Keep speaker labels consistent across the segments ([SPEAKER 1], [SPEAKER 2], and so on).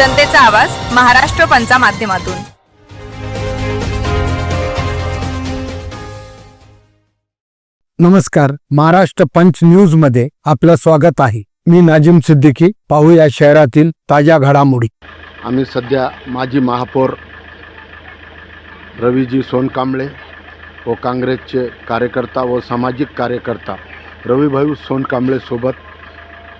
[SPEAKER 1] जनतेचा आवाज महाराष्ट्र पंचा माध्यमातून।
[SPEAKER 2] नमस्कार, महाराष्ट्र पंच न्यूज मध्ये आपलं स्वागत आहे। मी नाजिम सिद्दीकी। पाहूया शहरातील ताज्या घडामोडी।
[SPEAKER 3] आम्ही सध्या माजी महापौर रवीजी सोनकांबळे व काँग्रेसचे कार्यकर्ता व सामाजिक कार्यकर्ता रवीभाऊ सोनकांबळे सोबत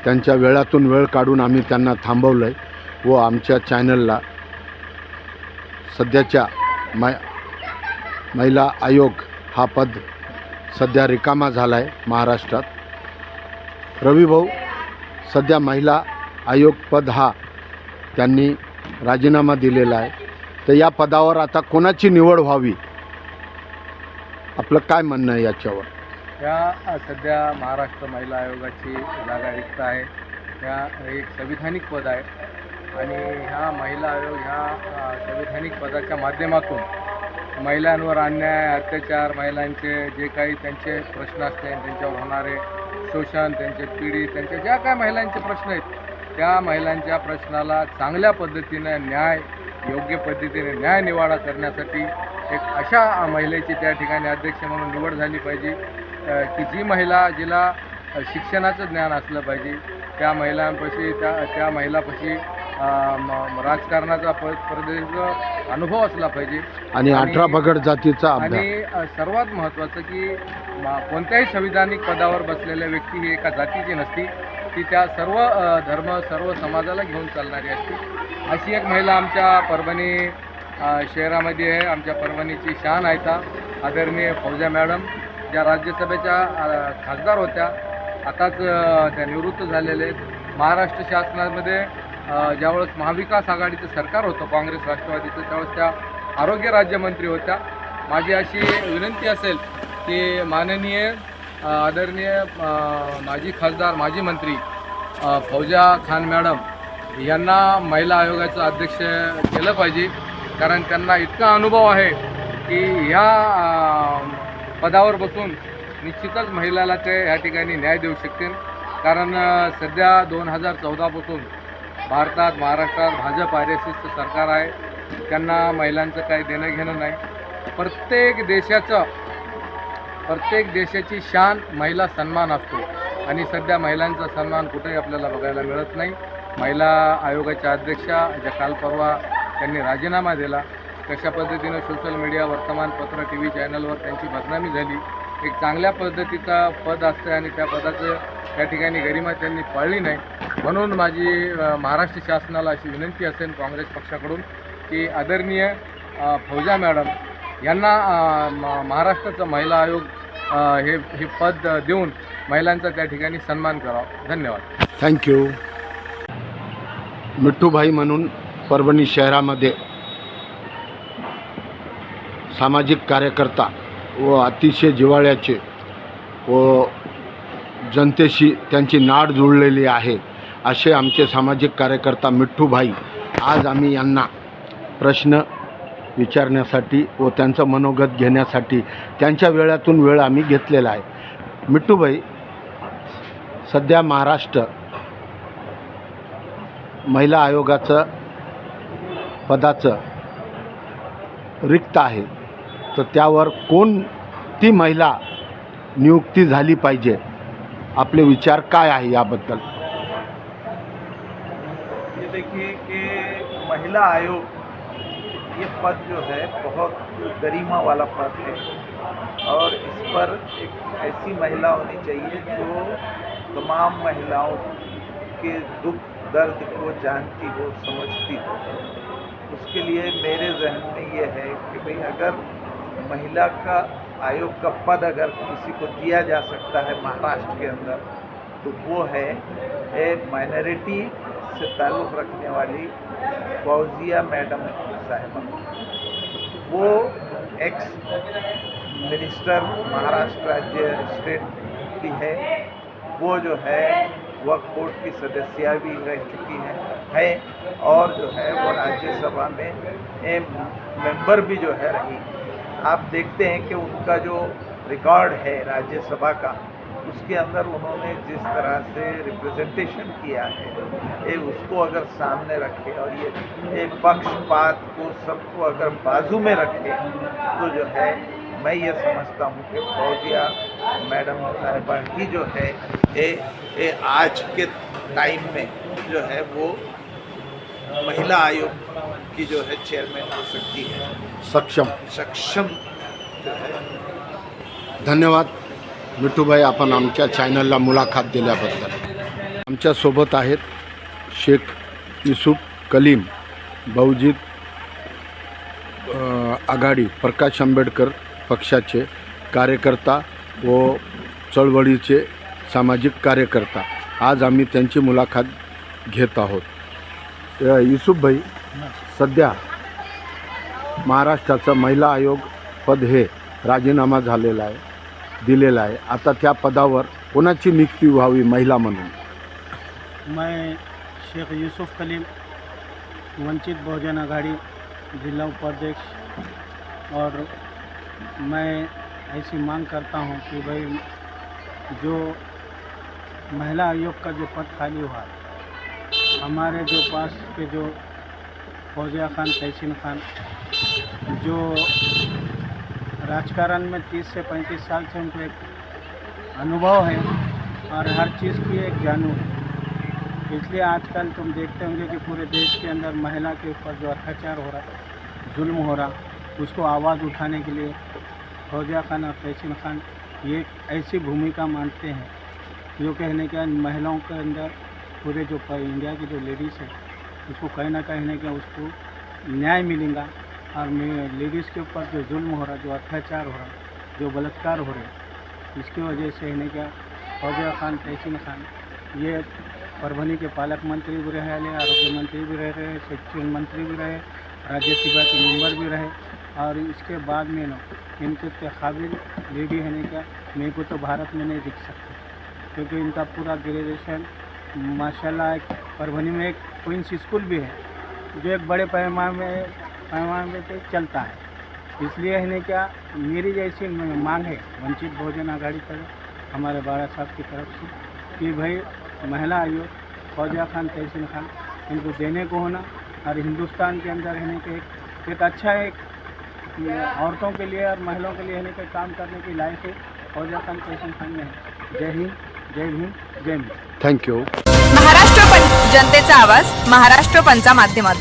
[SPEAKER 3] त्यांच्या वेळातून वेळ काढून आम्ही त्यांना थांबवलं आहे व आमच्या चॅनलला सध्याच्या महिला आयोग हा पद सध्या रिकामा झाला आहे महाराष्ट्रात। रवीभाऊ सध्या महिला आयोग पद हा त्यांनी राजीनामा दिलेला आहे, तर या पदावर आता कोणाची निवड व्हावी आपलं काय म्हणणं आहे याच्यावर?
[SPEAKER 4] या सध्या महाराष्ट्र महिला आयोगाची जागा रिक्त आहे। ह्या एक संविधानिक पद आहे आणि ह्या महिला आयोग ह्या संविधानिक पदाच्या माध्यमातून महिलांवर अन्याय, अत्याचार, महिलांचे जे काही त्यांचे प्रश्न असतील, त्यांच्यावर होणारे शोषण, त्यांचे पीडित, त्यांचे ज्या काही महिलांचे प्रश्न आहेत त्या महिलांच्या प्रश्नाला चांगल्या पद्धतीने योग्य पद्धतीने न्याय निवाडा करण्यासाठी एक अशा महिलेची त्या ठिकाणी अध्यक्ष म्हणून निवड झाली पाहिजे की जी महिला जिला शिक्षणाचं ज्ञान असलं पाहिजे, त्या महिलांपाशी त्या महिलापाशी राजकारणाचा प्रदीर्घ अनुभव असला पाहिजे
[SPEAKER 3] आणि 18 पगड जातीचा अभ्यास।
[SPEAKER 4] आणि सर्वात महत्त्वाचं की कोणत्याही संविधानिक पदावर बसलेल्या व्यक्ती ही एका जातीची नसती, ती त्या सर्व धर्म सर्व समाजाला घेऊन चालणारी असते। अशी एक महिला आमच्या परभणी शहरामध्ये आहे। आमच्या परभणीची शान आहेत आदरणीय फौजा मॅडम, ज्या राज्यसभेच्या खासदार होत्या, आताच त्या निवृत्त झालेले आहेत। महाराष्ट्र शासनामध्ये ज्यावेळेस महाविकास आघाडीचं सरकार होतं काँग्रेस राष्ट्रवादीचं, त्यावेळेस त्या आरोग्य राज्यमंत्री होत्या। माझी अशी विनंती असेल की माननीय आदरणीय माजी खासदार माजी मंत्री फौजा खान मॅडम यांना महिला आयोगाचं अध्यक्ष केलं पाहिजे, कारण त्यांना इतका अनुभव आहे की ह्या पदावर बसून निश्चितच महिलाला ते ह्या ठिकाणी न्याय देऊ शकतील। कारण सध्या 2014 पासून भारतात महाराष्ट्रात भाजप RSSचं सरकार आहे, त्यांना महिलांचं काही देणं घेणं नाही। प्रत्येक देशाची शान महिला सन्मान असतो आणि सध्या महिलांचा सन्मान कुठेही आपल्याला बघायला मिळत नाही। महिला आयोगाच्या अध्यक्षा ज्या काल परवा त्यांनी राजीनामा दिला, कशा पद्धतीनं सोशल मीडिया, वर्तमानपत्र, TV चॅनलवर त्यांची बदनामी झाली। एक चांगल्या पद्धतीचा पद असतं आणि त्या पदाचं त्या ठिकाणी गरिमा त्यांनी पाळली नाही। म्हणून माझी महाराष्ट्र शासनाला अशी विनंती असेल काँग्रेस पक्षाकडून की आदरणीय फौजा मॅडम यांना महाराष्ट्राचा महिला आयोग हे पद देऊन महिलांचा त्या ठिकाणी सन्मान करावा। धन्यवाद।
[SPEAKER 3] थँक्यू। मिठ्ठूभाई म्हणून परभणी शहरामध्ये सामाजिक कार्यकर्ता व अतिशय जिव्हाळ्याचे व जनतेशी त्यांची नाड जुळलेली आहे असे आमचे सामाजिक कार्यकर्ता मिठ्ठूभाई, आज आम्ही यांना प्रश्न विचारण्यासाठी व त्यांचं मनोगत घेण्यासाठी त्यांच्या वेळातून वेळ आम्ही घेतलेला आहे। मिठ्ठूभाई, सध्या महाराष्ट्र महिला आयोगाचं पदाचं रिक्त आहे, तर त्यावर कोणती महिला नियुक्ती झाली पाहिजे, आपले विचार काय आहे याबद्दल?
[SPEAKER 5] ये देखिए कि महिला आयोग ये पद जो है बहुत गरिमा वाला पद है और इस पर एक ऐसी महिला होनी चाहिए जो तमाम महिलाओं के दुख दर्द को जानती हो, समझती हो। उसके लिए मेरे जहन में ये है कि भाई अगर महिला का आयोग का पद अगर किसी को दिया जा सकता है महाराष्ट्र के अंदर, तो वो है एक माइनॉरिटी से ताल्लुक़ रखने वाली फौजिया मैडम साहिबा। वो एक्स मिनिस्टर महाराष्ट्र राज्य स्टेट की है, वो जो है वक्फ बोर्ड की सदस्य भी रह चुकी है और जो है वो राज्यसभा में मेंबर भी जो है रही। आप देखते हैं कि उनका जो रिकॉर्ड है राज्यसभा का उसके अंदर उन्होंने जिस तरह से रिप्रेजेंटेशन किया है ये उसको अगर सामने रखे और ये एक पक्षपात को सबको अगर बाजू में रखे तो जो है मैं ये समझता हूँ कि फौजिया मैडम साहिबा ही जो है ये आज के टाइम में जो है वो महिला आयोग की जो है चेयरमैन हो सकती है, सक्षम जो है।
[SPEAKER 3] धन्यवाद मिठूभाई, आपण आमच्या चॅनलला मुलाखत दिल्याबद्दल. आमच्यासोबत आहेत शेख युसुफ कलीम, बहुजित आघाडी प्रकाश आंबेडकर पक्षाचे कार्यकर्ता व चळवळीचे सामाजिक कार्यकर्ता. आज आम्ही त्यांची मुलाखत घेत आहोत. युसुफ भाई, सध्या महाराष्ट्राचं महिला आयोग पद हे राजीनामा झालेला आहे, दिलेला आहे. आता त्या पदावर कोणाची नियुक्ती व्हावी महिला म्हणून?
[SPEAKER 6] मैं शेख यूसुफ कलीम, वंचित बहुजन आघाड़ी जिला उपाध्यक्ष, और मैं ऐसी मांग करता हूं कि भाई जो महिला आयोग का जो पद खाली हुआ, हमारे जो पास के जो फौजिया खान, तहसीन खान, जो राजकारण में 30 से 35 साल से उनको एक अनुभव है और हर चीज़ की एक जानू है, इसलिए आजकल तुम देखते होंगे कि पूरे देश के अंदर महिला के ऊपर जो अत्याचार हो रहा, जुल्म हो रहा, उसको आवाज़ उठाने के लिए फौजिया खान और तहसीन खान ये ऐसी भूमिका मानते हैं जो कहने का महिलाओं के अंदर पूरे जो इंडिया की जो लेडीज़ है उसको कहीं ना कहीं उसको न्याय मिलेगा, और लेडीज़ के ऊपर जो जुल्म हो रहा, जो अत्याचार हो रहा, जो बलात्कार हो रहे, इसकी वजह से है क्या फौजिया खान, तहसीन खान ये परभनी के पालक मंत्री भी रहे, आरोग्य मंत्री भी रहे, शिक्षण मंत्री भी रहे, राज्यसभा के मेंबर भी रहे, और इसके बाद में इनके काबिल लेडी है क्या मेरे को तो भारत में नहीं दिख सकते, क्योंकि इनका पूरा ग्रेजुएशन माशाल्लाह परभनी में एक क्वींस स्कूल भी है जो एक बड़े पैमाने पे चलता है. इसलिए है क्या मेरी जैसी मांग है वंचित बहुजन आघाड़ी पर हमारे बाड़ा साहब की तरफ से कि भाई महिला आयोग फौजिया खान, तहसीन खान इनको देने को होना, और हिंदुस्तान के अंदर रहने के एक अच्छा एक औरतों के लिए और महिलाओं के लिए रहने के काम करने की लायक है फौजिया खान, तहसीन खान में है. जय हिंद, जय भीम, जय हिंद.
[SPEAKER 3] थँक्यू.
[SPEAKER 1] महाराष्ट्र जनतेचा आवाज, महाराष्ट्र पंचा माध्यमातून.